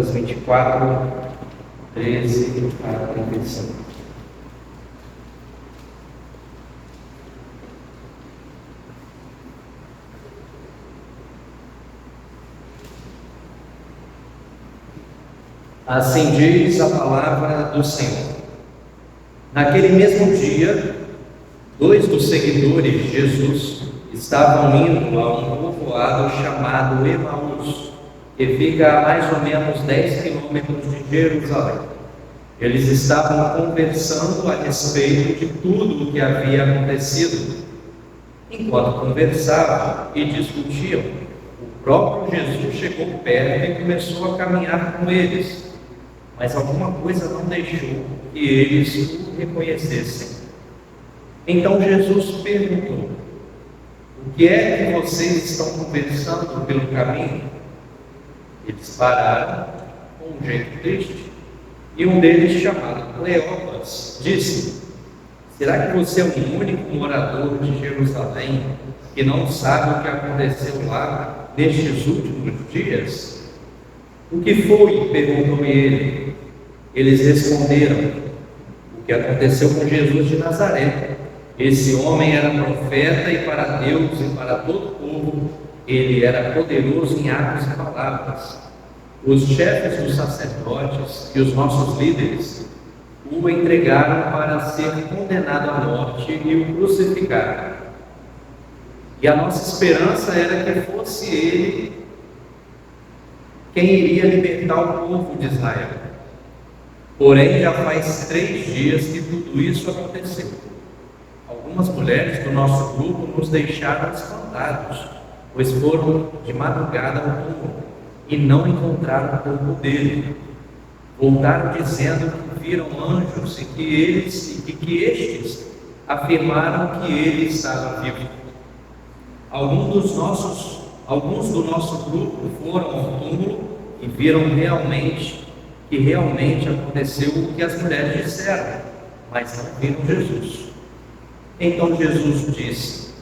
Lucas 24, 13 a 35. Assim diz a palavra do Senhor. Naquele mesmo dia, 2 dos seguidores de Jesus estavam indo a um povoado chamado Emaús, que fica a mais ou menos 10 quilômetros de Jerusalém. Eles estavam conversando a respeito de tudo o que havia acontecido. Enquanto conversavam e discutiam, o próprio Jesus chegou perto e começou a caminhar com eles. Mas alguma coisa não deixou que eles o reconhecessem. Então Jesus perguntou: o que é que vocês estão conversando pelo caminho? Eles pararam com um jeito triste. E um deles, chamado Cleopas, disse: será que você é o único morador de Jerusalém que não sabe o que aconteceu lá nestes últimos dias? O que foi? Perguntou ele. Eles responderam: o que aconteceu com Jesus de Nazaré. Esse homem era profeta e para Deus e para todo o povo ele era poderoso em atos e palavras. Os chefes dos sacerdotes e os nossos líderes o entregaram para ser condenado à morte e o crucificaram. E a nossa esperança era que fosse ele quem iria libertar o povo de Israel. Porém, já faz 3 dias que tudo isso aconteceu. Algumas mulheres do nosso grupo nos deixaram espantados, pois foram de madrugada ao túmulo e não encontraram o corpo dele. Voltaram dizendo que viram anjos e que estes afirmaram que ele estava vivo. Alguns do nosso grupo foram ao túmulo e viram que realmente aconteceu o que as mulheres disseram, mas não viram Jesus. Então Jesus disse: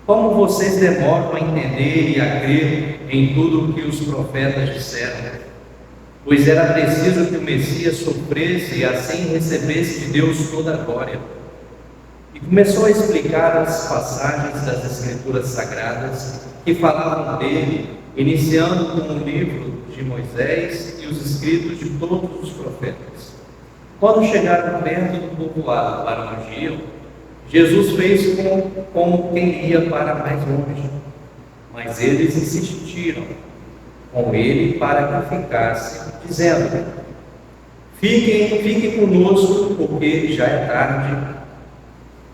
como vocês demoram a entender e a crer em tudo o que os profetas disseram? Pois era preciso que o Messias sofresse e assim recebesse de Deus toda a glória. E começou a explicar as passagens das Escrituras Sagradas que falavam dele, iniciando com o livro de Moisés e os escritos de todos os profetas. Quando chegaram perto do povoado para onde iam, Jesus fez como quem ia para mais longe, mas eles insistiram com ele para que ficasse, dizendo: fiquem conosco, porque já é tarde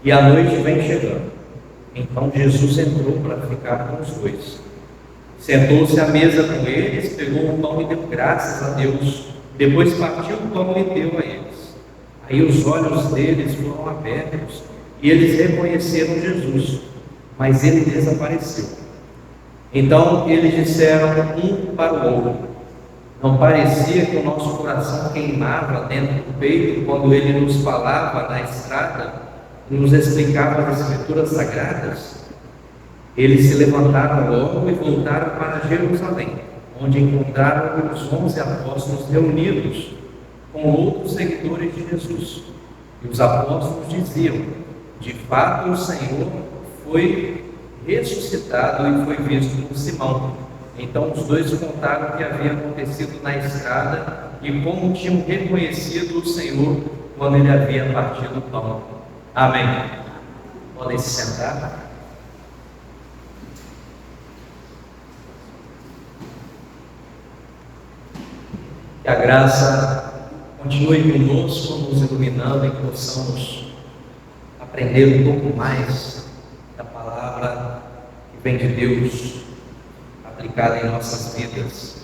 e a noite vem chegando. Então Jesus entrou para ficar com os dois. Sentou-se à mesa com eles, pegou o pão e deu graças a Deus. Depois partiu o pão e deu a eles. Aí os olhos deles foram abertos e eles reconheceram Jesus, mas ele desapareceu. Então eles disseram um para o outro: não parecia que o nosso coração queimava dentro do peito quando ele nos falava na estrada e nos explicava as Escrituras Sagradas? Eles se levantaram logo e voltaram para Jerusalém, onde encontraram os 11 apóstolos reunidos com outros seguidores de Jesus. E os apóstolos diziam: de fato o Senhor foi ressuscitado e foi visto por Simão. Então os dois contaram o que havia acontecido na estrada e como tinham reconhecido o Senhor quando ele havia partido o pão. Amém. Podem se sentar. Que a graça continue conosco, nos iluminando e que possamos aprender um pouco mais da palavra que vem de Deus aplicada em nossas vidas.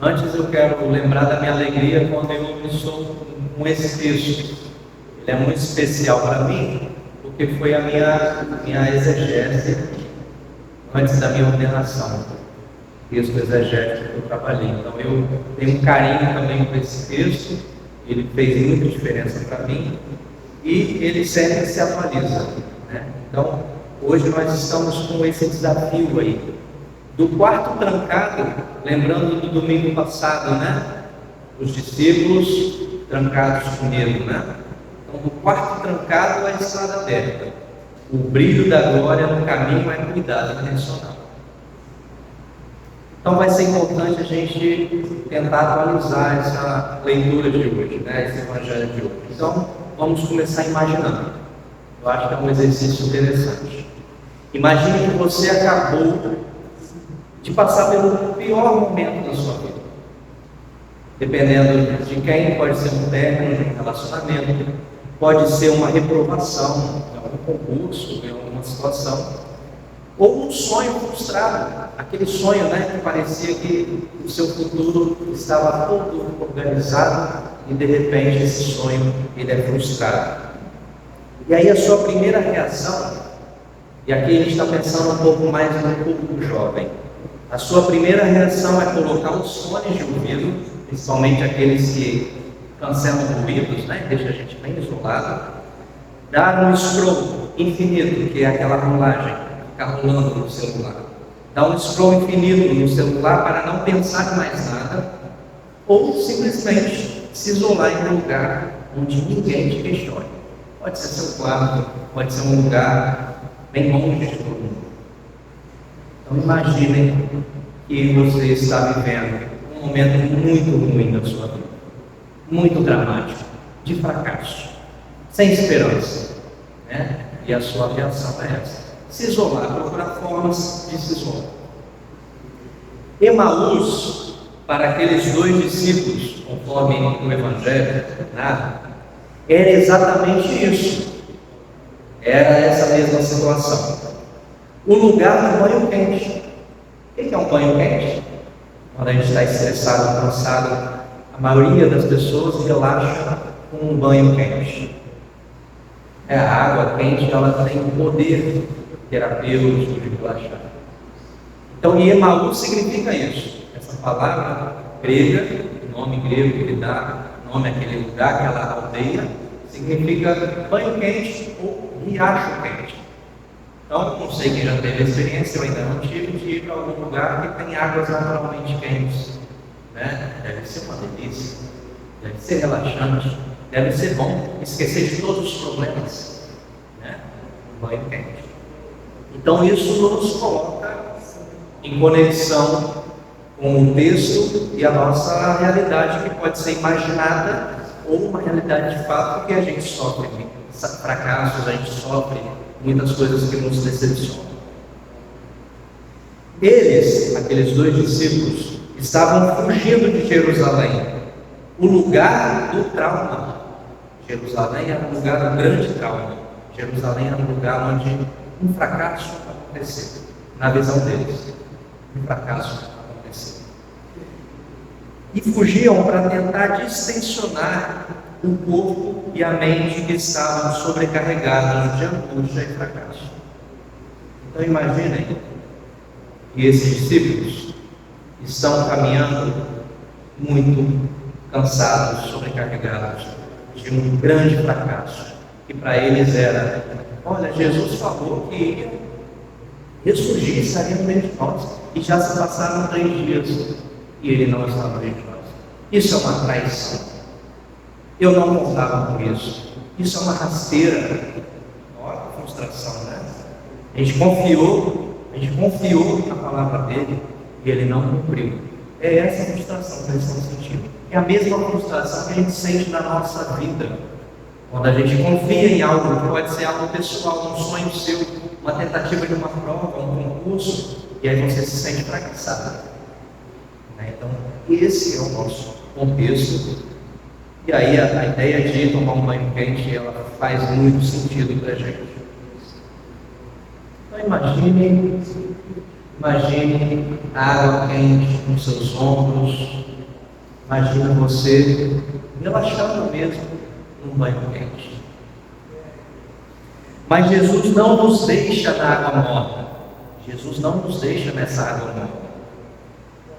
Antes eu quero lembrar da minha alegria quando eu estou com esse texto. Ele é muito especial para mim, porque foi a minha exegese antes da minha ordenação. Texto exegético que eu trabalhei. Então eu tenho um carinho também por esse texto, ele fez muita diferença para mim e ele sempre se atualiza, né? Então hoje nós estamos com esse desafio aí, Do quarto trancado, lembrando do domingo passado, né? Os discípulos trancados com medo, né? Então, do quarto trancado, a estrada aberta. O brilho da glória no caminho é cuidado intencional. Então, vai ser importante a gente tentar atualizar essa leitura de hoje, né? Esse evangelho de hoje. Então, vamos começar imaginando. Eu acho que é um exercício interessante. Imagine que você acabou de passar pelo pior momento da sua vida. Dependendo de quem, pode ser um término de um relacionamento, pode ser uma reprovação em algum concurso, em alguma situação, ou um sonho frustrado, aquele sonho, né, que parecia que o seu futuro estava todo organizado e de repente esse sonho ele é frustrado. E aí a sua primeira reação, e aqui a gente está pensando um pouco mais no público jovem, a sua primeira reação é colocar os fones de ouvido, principalmente aqueles que cancelam ruídos, né? Deixa a gente bem isolado, dar um scroll infinito, que é aquela rolagem, ficar rolando no celular, dar um scroll infinito no celular para não pensar em mais nada, ou simplesmente se isolar em um lugar onde ninguém te questione. Pode ser seu quarto, pode ser um lugar bem longe de todo mundo. Então imaginem que você está vivendo um momento muito ruim da sua vida, muito dramático, de fracasso, sem esperança, né? E a sua reação é essa: se isolar, procurar formas de se isolar. Emaús, para aqueles dois discípulos, conforme o Evangelho narra, era exatamente isso. Era essa mesma situação. O lugar do banho quente. O que é um banho quente? Quando a gente está estressado, cansado, a maioria das pessoas relaxa com um banho quente. A água quente, ela tem um poder terapêutico de relaxar. Então, Emaús significa isso. Essa palavra grega, o nome grego que ele dá, nome àquele lugar, aquela aldeia, significa banho quente ou riacho quente. Então, não sei quem já teve a experiência, eu ainda não tive, de ir para algum lugar que tem águas naturalmente quentes, né? Deve ser uma delícia, deve ser relaxante, deve ser bom esquecer de todos os problemas, né? Um banho quente. Então, isso nos coloca em conexão com o texto e a nossa realidade, que pode ser imaginada ou uma realidade de fato, porque a gente sofre fracassos, a gente sofre muitas coisas que nos decepcionam. Eles, aqueles dois discípulos, estavam fugindo de Jerusalém, o lugar do trauma. Jerusalém era um lugar do grande trauma. Jerusalém era um lugar onde um fracasso aconteceu, na visão deles. Um fracasso aconteceu. E fugiam para tentar distensionar o corpo e a mente que estavam sobrecarregados de angústia e fracasso. Então imaginem que esses discípulos estão caminhando muito cansados, sobrecarregados de um grande fracasso, que para eles era: olha, Jesus falou que ia ressurgir, estaria no meio de nós, e já se passaram 3 dias e ele não está no meio de nós. Isso é uma traição. Eu não contava com isso. Isso é uma rasteira. Olha a frustração, né? A gente confiou na palavra dele e ele não cumpriu. É essa frustração que eles estão sentindo. É a mesma frustração que a gente sente na nossa vida. Quando a gente confia em algo, que pode ser algo pessoal, um sonho seu, uma tentativa de uma prova, um concurso, e aí você se sente fracassado. Então, esse é o nosso contexto. E aí a ideia de tomar um banho quente, ela faz muito sentido para a gente. Então imagine a água quente nos seus ombros, imagine você relaxando mesmo num banho quente. Mas Jesus não nos deixa na água morna. Jesus não nos deixa nessa água morna.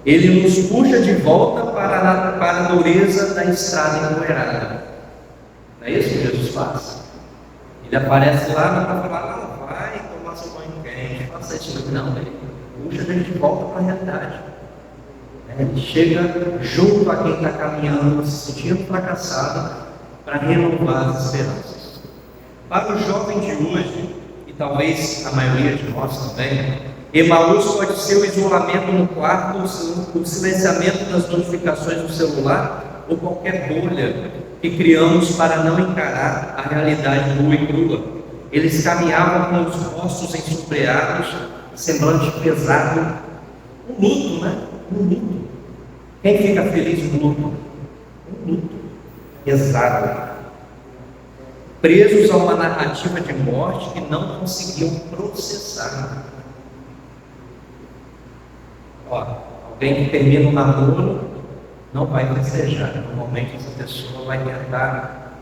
Ele nos puxa de volta para a dureza da estrada empoeirada. Não é isso que Jesus faz? Ele aparece lá para falar: não, vai tomar seu banho quente, faça isso. Não, ele puxa a gente de volta para a realidade. Ele chega junto a quem está caminhando, se sentindo fracassado, para renovar as esperanças. Para o jovem de hoje, e talvez a maioria de nós também, Emaús pode ser o isolamento no quarto, o silenciamento das notificações do celular ou qualquer bolha que criamos para não encarar a realidade nua e crua. Eles caminhavam com os rostos ensombreados, semblante pesado, um luto, né? Um luto. Quem fica feliz no luto? Um luto pesado. Presos a uma narrativa de morte que não conseguiam processar. Alguém que termina um namoro não vai festejar. Normalmente essa pessoa vai tentar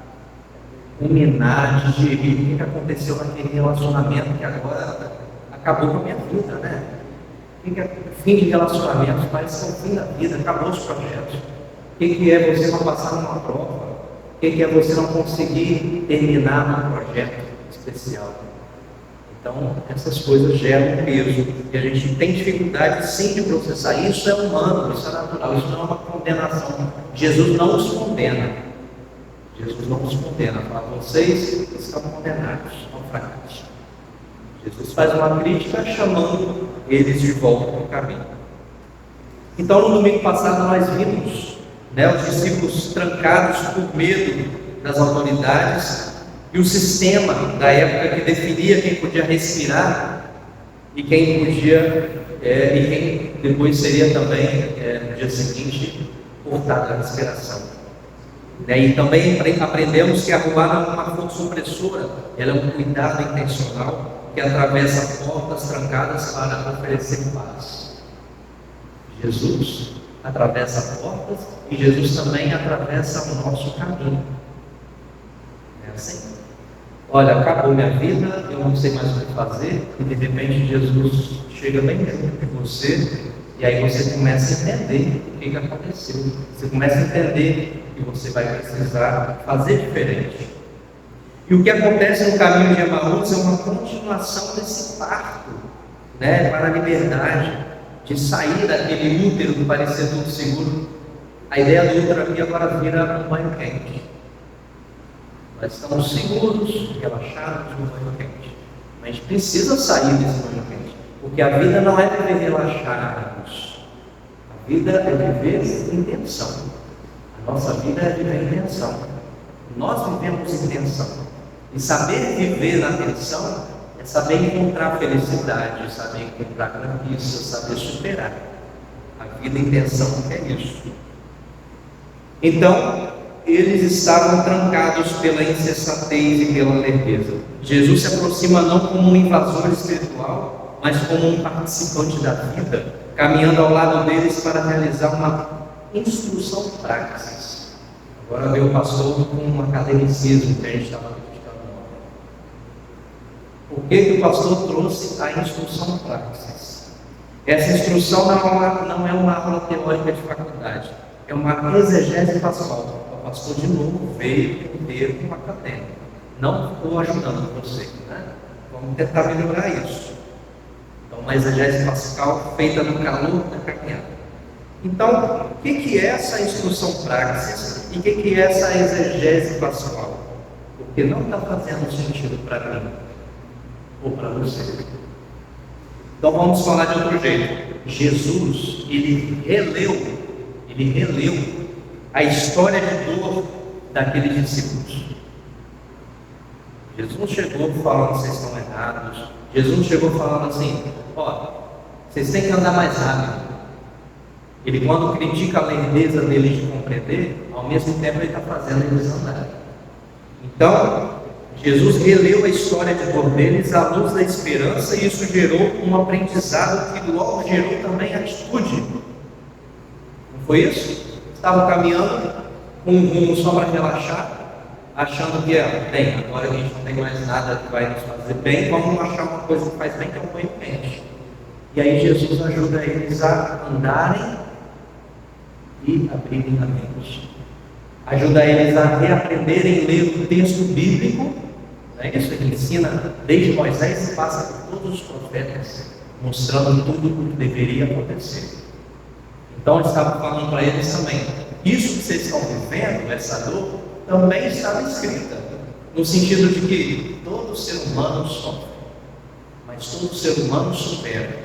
culminar, digerir o que aconteceu naquele relacionamento que agora acabou com a minha vida, né? Fim de relacionamentos parece que é o fim da vida, acabou os projetos. O que é você não passar numa prova? O que é você não conseguir terminar um projeto especial? Então, essas coisas geram peso e a gente tem dificuldade sim de processar. Isso é humano, isso é natural, isso não é uma condenação. Jesus não os condena. Jesus não os condena. Fala, vocês estão condenados ao fracasso. Jesus faz uma crítica chamando eles de volta para o caminho. Então, no domingo passado, nós vimos os discípulos trancados por medo das autoridades e o sistema da época que definia quem podia respirar e quem podia, e quem depois seria também, no dia seguinte, cortado da respiração. E também aprendemos que a rua não é uma força opressora, ela é um cuidado intencional que atravessa portas trancadas para oferecer paz. Jesus atravessa portas e Jesus também atravessa o nosso caminho. É assim. Olha, acabou minha vida, eu não sei mais o que fazer, e de repente Jesus chega bem dentro de você, e aí você começa a entender o que aconteceu. Você começa a entender que você vai precisar fazer diferente. E o que acontece no caminho de Emaús é uma continuação desse parto, para a liberdade, de sair daquele útero que parecia tudo seguro. A ideia do útero aqui agora vira um banho quente. Nós estamos seguros, relaxados no banho quente. Mas a gente precisa sair desse banho quente, porque a vida não é viver relaxados. A vida é viver em tensão. A nossa vida é viver em tensão. Nós vivemos em tensão. E saber viver na tensão é saber encontrar felicidade, saber encontrar conquistas, saber superar. A vida em tensão é isso. Então, eles estavam trancados pela insensatez e pela lerdeza. Jesus se aproxima não como um invasor espiritual, mas como um participante da vida, caminhando ao lado deles para realizar uma instrução praxis. Agora veio o pastor com um academicismo que a gente estava criticando. Por que o pastor trouxe a instrução praxis? Essa instrução não é uma aula teórica de faculdade, é uma exegese pascal. O pastor de novo veio com uma cadeira. Não ficou ajudando você, Vamos tentar melhorar isso. Então, uma exegese pascal feita no calor da caminhada. Então, o que é essa instrução praxis e o que é essa exegese pascal? Porque não está fazendo sentido para mim ou para você. Então vamos falar de outro jeito. Jesus, ele releu a história de dor daqueles discípulos. Jesus não chegou falando vocês estão errados. Jesus não chegou falando assim, vocês têm que andar mais rápido. Ele, quando critica a lerdeza deles de compreender, ao mesmo tempo ele está fazendo eles andarem. Então, Jesus releu a história de dor deles à luz da esperança, e isso gerou um aprendizado que logo gerou também atitude. Não foi isso? Estavam caminhando com um rumo só para relaxar, achando que agora a gente não tem mais nada que vai nos fazer bem, vamos achar uma coisa que faz bem, que é um banho quente. E aí Jesus ajuda eles a andarem e abrirem a mente. Ajuda eles a reaprenderem a ler o texto bíblico. Isso ele ensina desde Moisés e passa por todos os profetas. mostrando tudo o que deveria acontecer. Então ele estava falando para eles também: isso que vocês estão vivendo, essa dor, também estava escrita, no sentido de que todo ser humano sofre, mas todo ser humano supera,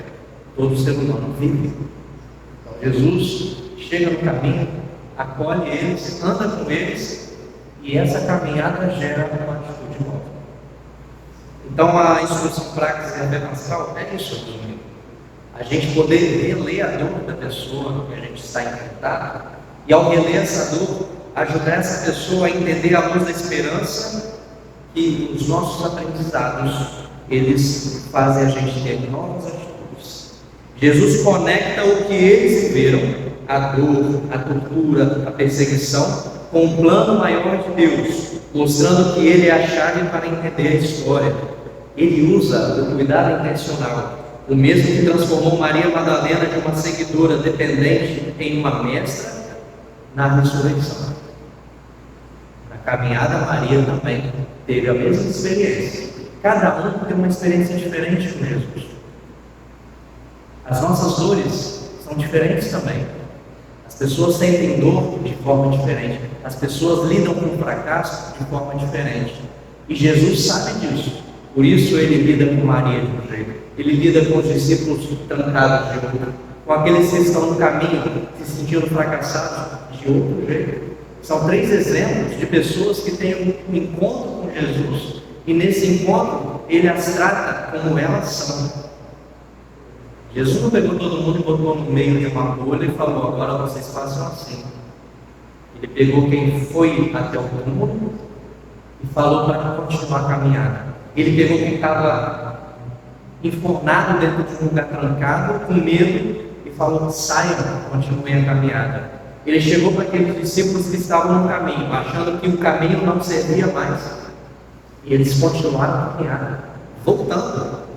todo ser humano vive. Então Jesus chega no caminho, acolhe eles, anda com eles, e essa caminhada gera uma atitude nova. Então a instrução prática e astral é isso aqui. A gente poder reler a dor da pessoa que a gente está enfrentando, e ao reler essa dor, ajudar essa pessoa a entender a luz da esperança, que os nossos aprendizados, eles fazem a gente ter novas atitudes. Jesus conecta o que eles viveram, a dor, a tortura, a perseguição, com o plano maior de Deus, mostrando que Ele é a chave para entender a história. Ele usa o cuidado intencional, o mesmo que transformou Maria Madalena de uma seguidora dependente em uma mestra, na ressurreição. Na caminhada, Maria também teve a mesma experiência. Cada um tem uma experiência diferente com Jesus. As nossas dores são diferentes também. As pessoas sentem dor de forma diferente. As pessoas lidam com o fracasso de forma diferente. E Jesus sabe disso. Por isso ele lida com Maria de um jeito. Ele lida com os discípulos trancados de outro. Com aqueles que estão no caminho, se sentindo fracassados de outro jeito. São 3 exemplos de pessoas que têm um encontro com Jesus. E nesse encontro, ele as trata como elas são. Jesus não pegou todo mundo e botou no meio de uma bolha e falou: agora vocês façam assim. Ele pegou quem foi até o túmulo e falou para continuar a caminhada. Ele pegou quem estava enfornado dentro de um lugar trancado, com medo, e falou: saiam, continuem a caminhada. Ele chegou para aqueles discípulos que estavam no caminho, achando que o caminho não servia mais. E eles continuaram a caminhada, voltando.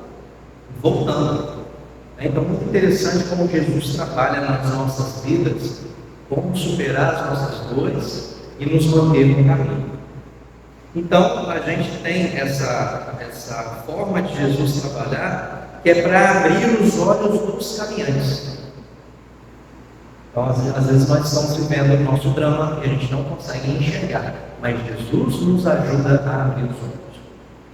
Então, muito interessante como Jesus trabalha nas nossas vidas, como superar as nossas dores e nos manter no caminho. Então, a gente tem essa forma de Jesus trabalhar, que é para abrir os olhos dos caminhantes. Então, às vezes nós estamos vivendo o nosso drama e a gente não consegue enxergar, mas Jesus nos ajuda a abrir os olhos.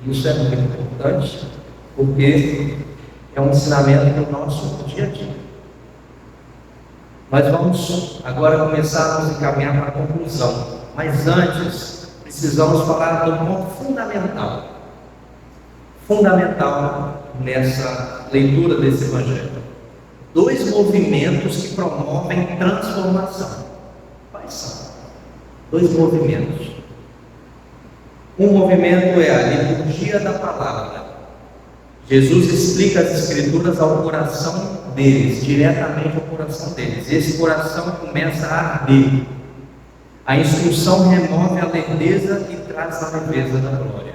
E isso é muito importante, porque é um ensinamento do nosso dia a dia. Nós vamos agora começar a nos encaminhar para a conclusão, mas antes precisamos falar de um ponto fundamental nessa leitura desse Evangelho. 2 movimentos que promovem transformação. Quais são? 2 movimentos. Um movimento é a liturgia da palavra. Jesus explica as Escrituras ao coração deles, diretamente ao coração deles. Esse coração começa a arder. A instrução remove a lerdeza e traz a leveza da glória.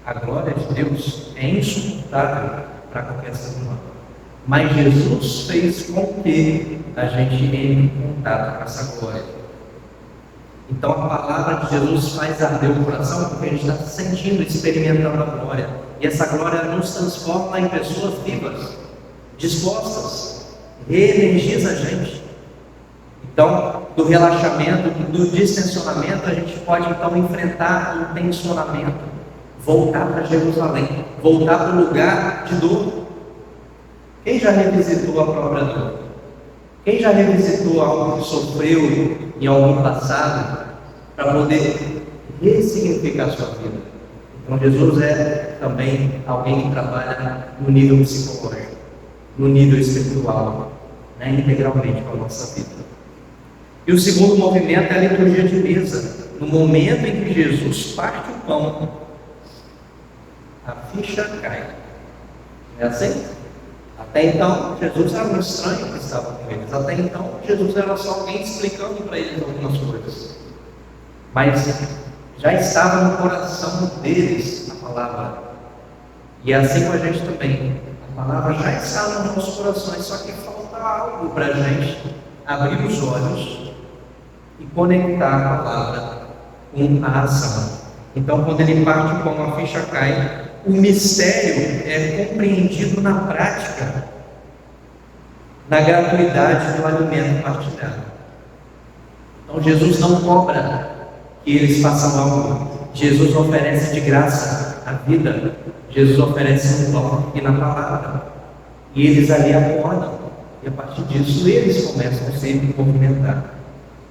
A glória de Deus é insuportável para qualquer ser humano. Mas Jesus fez com que a gente entre em contato com essa glória. Então a palavra de Jesus faz arder o coração, porque a gente está sentindo, experimentando a glória. E essa glória nos transforma em pessoas vivas, dispostas, reenergiza a gente. Então, do relaxamento, do distensionamento, a gente pode então enfrentar o tensionamento, voltar para Jerusalém, voltar para o lugar de dor. Quem já revisitou a própria dor? Quem já revisitou algo que sofreu em algum passado para poder ressignificar a sua vida? Então Jesus é também alguém que trabalha no nível psicológico, no nível espiritual, integralmente com a nossa vida. E o segundo movimento é a liturgia de mesa. No momento em que Jesus parte o pão, a ficha cai. Não é assim? Até então, Jesus era um estranho que estava com eles. Até então, Jesus era só alguém explicando para eles algumas coisas. Mas já estava no coração deles a palavra. E é assim com a gente também. A palavra já está nos nossos corações, só que falta algo para a gente abrir os olhos e conectar a palavra com a ação. Então, quando ele parte o pão, a ficha cai. o mistério é compreendido na prática, na gratuidade do alimento partilhado. Então Jesus não cobra que eles façam algo. Jesus oferece de graça a vida. Jesus oferece um pão e na palavra. E eles ali acordam. E a partir disso eles começam a se movimentar.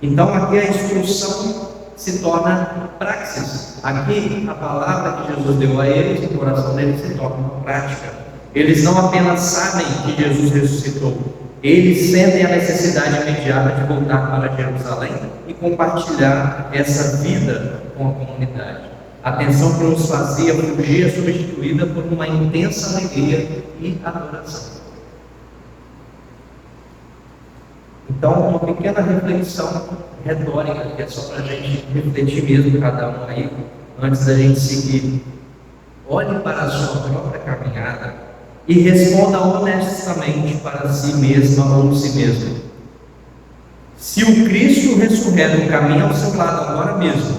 Então aqui a instrução se torna praxis. Aqui a palavra que Jesus deu a eles, o coração deles se torna prática. Eles não apenas sabem que Jesus ressuscitou, eles sentem a necessidade imediata de voltar para Jerusalém e compartilhar essa vida com a comunidade. A tensão que nos fazia fugir é substituída por uma intensa alegria e adoração. Então, uma pequena reflexão retórica, que é só para a gente refletir mesmo, cada um aí, antes da gente seguir. Olhe para a sua própria caminhada e responda honestamente para si mesma ou si mesmo. Se o Cristo ressurreto caminha ao seu lado agora mesmo,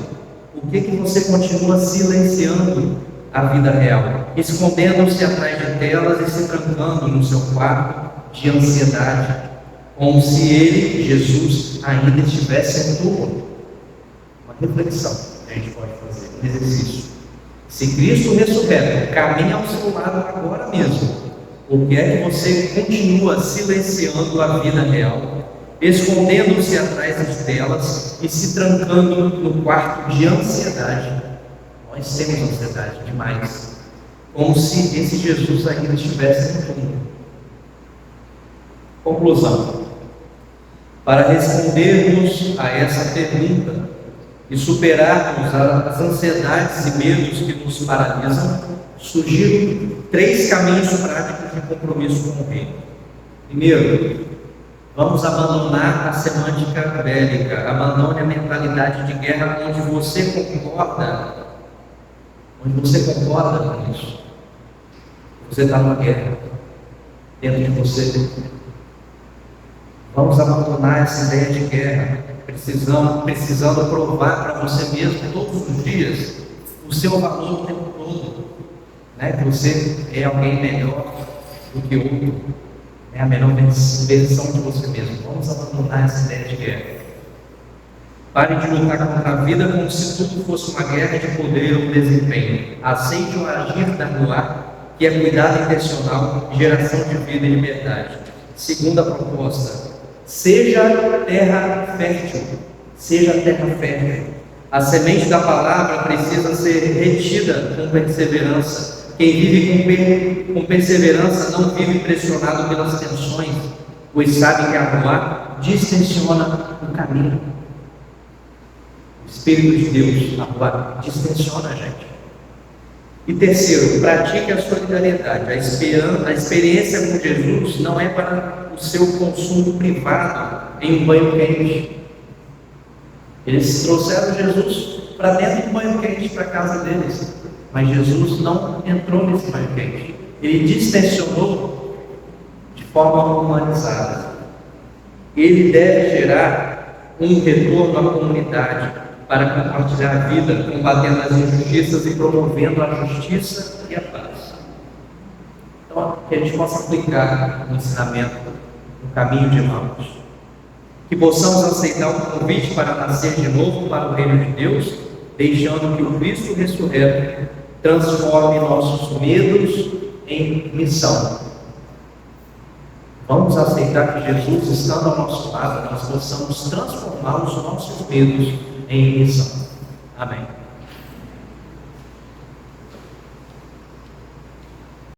por que você continua silenciando a vida real, escondendo-se atrás de telas e se trancando no seu quarto de ansiedade, como se ele, Jesus, ainda estivesse em túmulo? Uma reflexão que a gente pode fazer, um exercício. Se Cristo ressurreto caminha ao seu lado agora mesmo, por que é que você continua silenciando a vida real, escondendo-se atrás das telas e se trancando no quarto de ansiedade? Nós temos ansiedade demais, como se esse Jesus ainda estivesse no túmulo. Conclusão. Para respondermos a essa pergunta e superarmos as ansiedades e medos que nos paralisam, sugiro 3 caminhos práticos de compromisso com o reino. Primeiro, vamos abandonar a semântica bélica, abandone a mentalidade de guerra onde você concorda com isso. Você está numa guerra dentro de você. Vamos abandonar essa ideia de guerra, precisando provar para você mesmo todos os dias o seu valor o tempo todo, né? Que você é alguém melhor do que outro, é a melhor versão de você mesmo. Vamos abandonar essa ideia de guerra. Pare de lutar contra a vida como se tudo fosse uma guerra de poder ou desempenho. Aceite o agir no ar, que é cuidado intencional, geração de vida e liberdade. Segunda proposta. Seja terra fértil. Seja terra fértil. A semente da palavra precisa ser retida com perseverança. Quem vive com perseverança não vive pressionado pelas tensões, pois sabe que arrumar distensiona o caminho. O Espírito de Deus arrumar distensiona a gente. E terceiro, pratique a solidariedade. A experiência com Jesus não é para o seu consumo privado em um banho quente. Eles trouxeram Jesus para dentro do banho quente, para a casa deles. Mas Jesus não entrou nesse banho quente. Ele distensionou de forma humanizada. Ele deve gerar um retorno à comunidade para compartilhar a vida, combatendo as injustiças e promovendo a justiça e a paz. Então, que a gente possa aplicar o ensinamento no caminho de Emmaus. Que possamos aceitar o convite para nascer de novo para o reino de Deus, deixando que o Cristo ressurreto transforme nossos medos em missão. Vamos aceitar que Jesus, estando ao nosso lado, nós possamos transformar os nossos medos em missão. Amém.